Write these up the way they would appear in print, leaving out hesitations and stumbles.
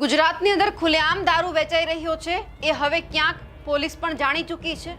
ગુજરાતની અંદર ખુલ્લેઆમ દારૂ વેચાઈ રહ્યો છે એ હવે ક્યાંક પોલીસ પણ જાણી ચૂકી છે।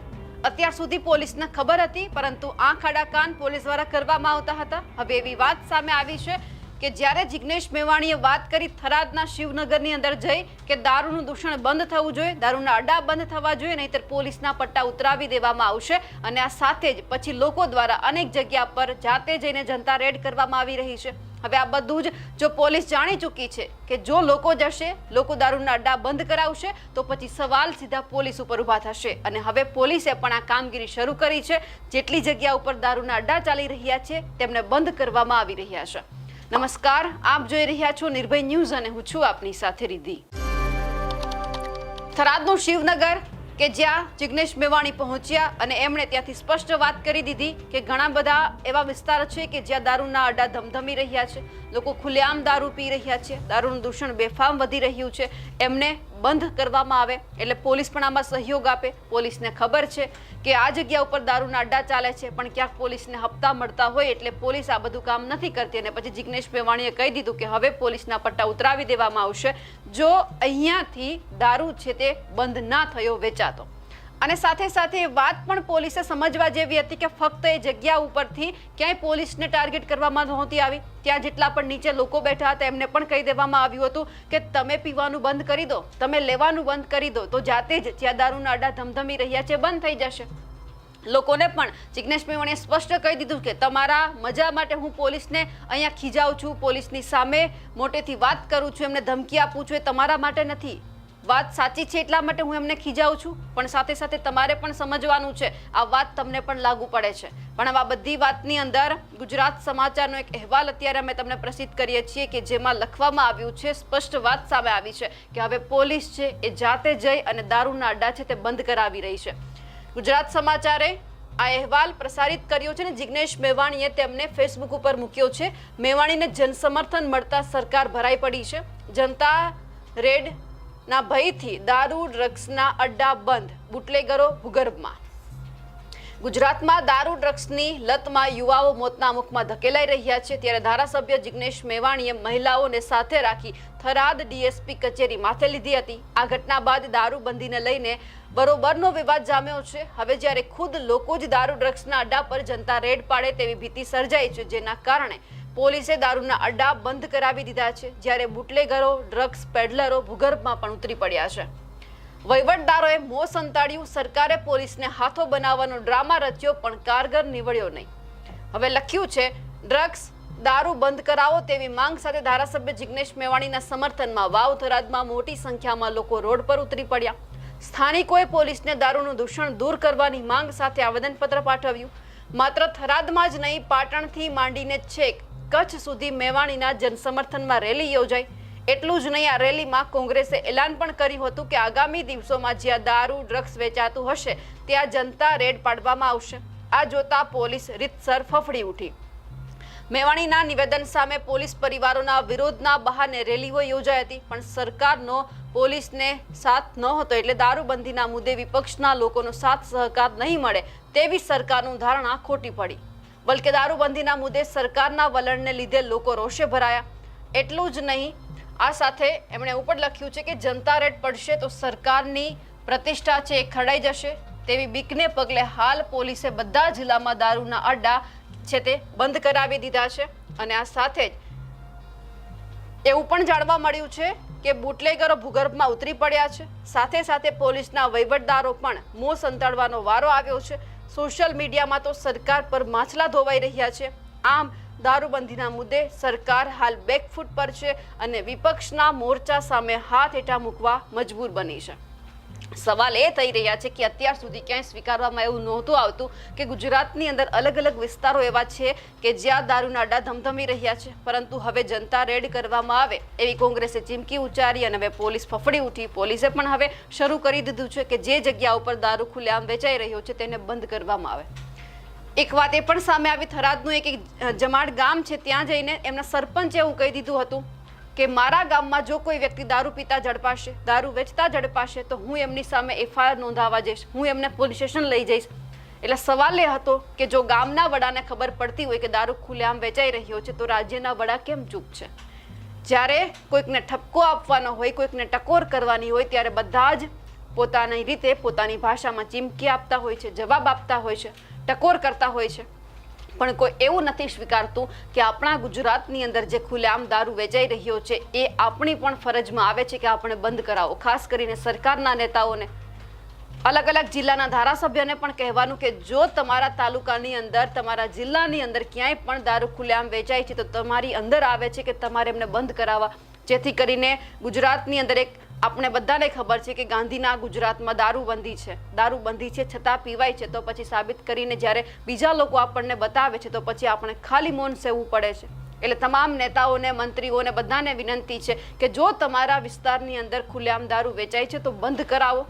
અત્યાર સુધી પોલીસને ખબર હતી, પરંતુ આંખ આડા કાન પોલીસ દ્વારા કરવામાં આવતા હતા। હવે એવી વાત સામે આવી છે કે જ્યારે જિગ્નેશ મેવાણીએ વાત કરી થરાદના શિવનગરની અંદર જઈ કે દારૂનું દૂષણ બંધ થવું જોઈએ, દારૂના અડ્ડા બંધ થવા જોઈએ, નહીંતર પોલીસના પટ્ટા ઉતરાવી દેવામાં આવશે। અને આ સાથે જ પછી લોકો દ્વારા અનેક જગ્યા પર જાતે જઈને જનતા રેડ કરવામાં આવી રહી છે। હવે આ બધું જ જો પોલીસ જાણી ચૂકી છે કે જો લોકો જશે, લોકો દારૂના અડ્ડા બંધ કરાવશે, તો પછી સવાલ સીધા પોલીસ ઉપર ઊભા થશે। અને હવે પોલીસે પણ આ કામગીરી શરૂ કરી છે। જેટલી જગ્યા ઉપર દારૂના અડ્ડા ચાલી રહ્યા છે તેમને બંધ કરવામાં આવી રહ્યા છે। નમસ્કાર, આપ જોઈ રહ્યા છો નિર્ભય ન્યૂઝ અને હું છું આપની સાથે રિદ્ધિ। થરાદનું શિવનગર કે જ્યાં જિગ્નેશ મેવાણી પહોંચ્યા અને એમણે ત્યાંથી સ્પષ્ટ વાત કરી દીધી કે ઘણા બધા એવા વિસ્તાર છે કે જ્યાં દારૂના અડ્ડા ધમધમી રહ્યા છે, લોકો ખુલ્લેઆમ દારૂ પી રહ્યા છે, દારૂનું દૂષણ બેફામ વધી રહ્યું છે, એમને બંધ કરવામાં આવે એટલે પોલીસ પણ આમાં સહયોગ આપે। પોલીસને ખબર છે કે આ જગ્યા ઉપર દારૂના અડ્ડા ચાલે છે, પણ ક્યાંક પોલીસને હપ્તા મળતા હોય એટલે પોલીસ આ બધું કામ નથી કરતી। અને પછી જિગ્નેશ મેવાણીએ કહી દીધું કે હવે પોલીસના પટ્ટા ઉતરાવી દેવામાં આવશે જો અહીંયાથી દારૂ છે તે બંધ ના થયો વેચાતો। અને સાથે સાથે વાત પણ પોલીસે સમજવા જેવી હતી કે ફક્ત એ જગ્યા ઉપરથી ક્યાંય પોલીસને ટાર્ગેટ કરવામાં નહોતી આવી, ત્યાં જેટલા પણ નીચે લોકો બેઠા હતા એમને પણ કહી દેવામાં આવ્યું હતું કે તમે પીવાનું બંધ કરી દો, તમે લેવાનું બંધ કરી દો, તો જાતે જ જ્યાં દારૂના અડ્ડા ધમધમી રહ્યા છે બંધ થઈ જશે। લોકોને પણ જિગ્નેશ મેવાણીએ સ્પષ્ટ કહી દીધું કે તમારા મજા માટે હું પોલીસને અહીંયા ખીજાવું છું, પોલીસની સામે મોટેથી વાત કરું છું, એમને ધમકી આપું છું, એ તમારા માટે નથી। વાત સાચી છે એટલા માટે હું એમને ખીજાવું છું, પણ સાથે સાથે તમારે પણ સમજવાનું છે આ વાત તમને પણ લાગુ પડે છે। પણ આ બધી વાતની અંદર ગુજરાત સમાચારનો એક અહેવાલ અત્યારે અમે તમને પ્રસિદ્ધ કરીએ છીએ કે જેમાં લખવામાં આવ્યું છે, સ્પષ્ટ વાત સામે આવી છે કે હવે પોલીસ છે એ જાતે જઈ અને દારૂના અડ્ડા છે તે બંધ કરાવી રહી છે। ગુજરાત સમાચારે આ અહેવાલ પ્રસારિત કર્યો છે ને જિગ્નેશ મેવાણીએ તેમને ફેસબુક ઉપર મૂક્યો છે। મેવાણીને જનસમર્થન મળતા સરકાર ભરાઈ પડી છે, જનતા રેડ ના ભયથી દારૂ ડ્રગ્સના અડ્ડા બંધ, બુટલેગરો ભૂગર્ભમાં। ગુજરાતમાં દારૂ ડ્રગ્સની લતમાં યુવાઓ મોતના મુખમાં ધકેલાઈ રહ્યા છે, ત્યારે ધારાસભ્ય જિગ્નેશ મેવાણીએ મહિલાઓને સાથે રાખી થરાદ ડીએસપી કચેરી માથે લીધી હતી। આ ઘટના બાદ દારૂબંધીને લઈને બરોબરનો વિવાદ જામ્યો છે। હવે જ્યારે ખુદ લોકો જ દારૂ ડ્રગ્સના અડ્ડા પર જનતા રેડ પાડે તેવી ભીતિ સર્જાઈ છે, જેના કારણે પોલીસે દારૂના અડ્ડા બંધ કરાવી દીધા છે, જ્યારે બુટલેગરો, ડ્રગ્સ પેડલરો ભૂગર્ભમાં પણ ઉતરી પડ્યા છે। વહીવટદારોએ મોં સંતાડ્યું, સરકારે પોલીસને હાથો બનાવવાનો ડ્રામા રચ્યો પણ કારગર નીવડ્યો નહીં। હવે લખ્યું છે ડ્રગ્સ દારૂ બંધ કરાવો તેવી માંગ સાથે ધારાસભ્ય જિગ્નેશ મેવાણીના સમર્થનમાં વાવ થરાદમાં મોટી સંખ્યામાં લોકો રોડ પર ઉતરી પડ્યા। સ્થાનિકોએ પોલીસને દારૂનું દૂષણ દૂર કરવાની માંગ સાથે આવેદનપત્ર પાઠવ્યું। માત્ર થરાદમાં જ નહીં, પાટણથી માંડીને છેક કચ્છ સુધી મેવાણીના જનસમર્થનમાં રેલી યોજાઈ। એટલું જ નહીં, આ રેલીમાં કોંગ્રેસે એલાન પણ કર્યું હતું કે આગામી દિવસોમાં જ્યાં દારૂ ડ્રગ્સ વેચાતું હશે ત્યાં જનતા રેડ પાડવામાં આવશે। આ જોતા પોલીસ રીતસર ફફડી ઉઠી। મેવાણીના નિવેદન સામે પોલીસ પરિવારોના વિરોધના બહાને રેલીઓ યોજાઈ હતી, પણ સરકારનો પોલીસને સાથ ન હતો એટલે દારૂબંધીના મુદ્દે વિપક્ષના લોકોનો સાથ સહકાર નહીં મળે તેવી સરકારનું ધારણા ખોટી પડી। બલકે દારૂબંધીના મુદ્દે સરકારના વલણને લીધે લોકો રોષે ભરાયા। એટલું જ નહીં, આ સાથે એમણે ઉપર લખ્યું છે કે જનતા રેડ પડશે તો સરકારની પ્રતિષ્ઠા છે એ ખરડાઈ જશે તેવી બીકને પગલે હાલ પોલીસે બધા જિલ્લામાં દારૂના અડ્ડા છે તે બંધ કરાવી દીધા છે। અને આ સાથે જ એવું પણ જાણવા મળ્યું છે કે બુટલેગરો ભૂગર્ભમાં ઉતરી પડ્યા છે। સાથે સાથે પોલીસના વહીવટદારો પણ મોં સંતાડવાનો વારો આવ્યો છે। સોશિયલ મીડિયામાં તો સરકાર પર માછલા ધોવાઈ રહ્યા છે। આમ દારૂબંધીના મુદ્દે સરકાર હાલ બેકફૂટ પર છે અને વિપક્ષના મોરચા સામે હાથ હેઠા મૂકવા મજબૂર બની છે। સવાલ એ થઈ રહ્યા છે કે અત્યાર સુધી ક્યાંય સ્વીકારવામાં એવું નહોતું આવતું કે ગુજરાતની અંદર અલગ અલગ વિસ્તારો એવા છે કે જ્યાં દારૂના અડ્ડા ધમધમી રહ્યા છે, પરંતુ હવે જનતા રેડ કરવામાં આવે એવી કોંગ્રેસે ચીમકી ઉચ્ચારી અને હવે પોલીસ ફફડી ઉઠી। પોલીસે પણ હવે શરૂ કરી દીધું છે કે જે જગ્યા ઉપર દારૂ ખુલ્લેઆમ વેચાઈ રહ્યો છે તેને બંધ કરવામાં આવે। એક વાત એ પણ સામે આવી, થરાદનું એક જમાડ ગામ છે, ત્યાં જઈને એમના સરપંચે એવું કહી દીધું હતું કે મારા ગામમાં જો કોઈ વ્યક્તિ દારૂ પીતા ઝડપાશે, દારૂ વેચતા ઝડપાશે તો હું એમની સામે એફઆઈઆર નોંધાવવા જઈશ, હું એમને પોલીસ સ્ટેશન લઈ જઈશ। એટલે સવાલ એ હતો કે જો ગામના વડાને ખબર પડતી હોય કે દારૂ ખુલ્લેઆમ વેચાઈ રહ્યો છે તો રાજ્યના વડા કેમ ચૂપ છે? જ્યારે કોઈકને ઠપકો આપવાનો હોય, કોઈકને ટકોર કરવાની હોય, ત્યારે બધા જ પોતાની રીતે પોતાની ભાષામાં ચીમકી આપતા હોય છે, જવાબ આપતા હોય છે, ટકોર કરતા હોય છે. પણ કોઈ એવું નથી સ્વીકારતું કે આપણા ગુજરાતની અંદર જે ખુલ્લેઆમ દારૂ વેચાઈ રહ્યો છે એ આપણી પણ ફરજમાં આવે છે કે આપણે બંધ કરાવો. ખાસ કરીને સરકારના નેતાઓને, અલગ અલગ જિલ્લાના ધારાસભ્યોને પણ કહેવાનું કે જો તમારા તાલુકાની અંદર, તમારા જિલ્લાની અંદર ક્યાંય પણ દારૂ ખુલ્લેઆમ વેચાય છે તો તમારી અંદર આવે છે કે તમારે એમને બંધ કરાવવા, જેથી કરીને ગુજરાતની અંદર એક આપણે બધાને ખબર છે કે ગાંધીના ગુજરાતમાં દારૂબંધી છે છતાં પીવાય છે. તો પછી સાબિત કરીને જ્યારે બીજા લોકો આપણને બતાવે છે તો પછી આપણે ખાલી મૌન સેવવું પડે છે. એટલે તમામ નેતાઓને, મંત્રીઓને, બધાને વિનંતી છે કે જો તમારા વિસ્તારની અંદર ખુલ્લેઆમ દારૂ વેચાય છે તો બંધ કરાવો.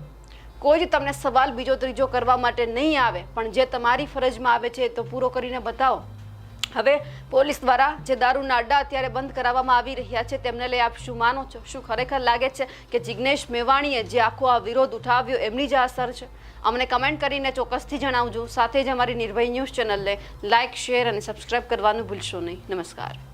કોઈ જ તમને સવાલ બીજો ત્રીજો કરવા માટે નહીં આવે, પણ જે તમારી ફરજમાં આવે છે તો પૂરો કરીને બતાવો. હવે પોલીસ દ્વારા જે દારૂના અડ્ડા અત્યારે બંધ કરાવવામાં આવી રહ્યા છે તેમને લઈ આપ શું માનો છો? શું ખરેખર લાગે છે કે જિગ્નેશ મેવાણીએ જે આખો આ વિરોધ ઉઠાવ્યો એમની જ અસર છે? અમને કમેન્ટ કરીને ચોક્કસથી જણાવજો. સાથે જ અમારી નિર્ભય ન્યૂઝ ચેનલને લાઇક, શેર અને સબસ્ક્રાઇબ કરવાનું ભૂલશો નહીં. નમસ્કાર.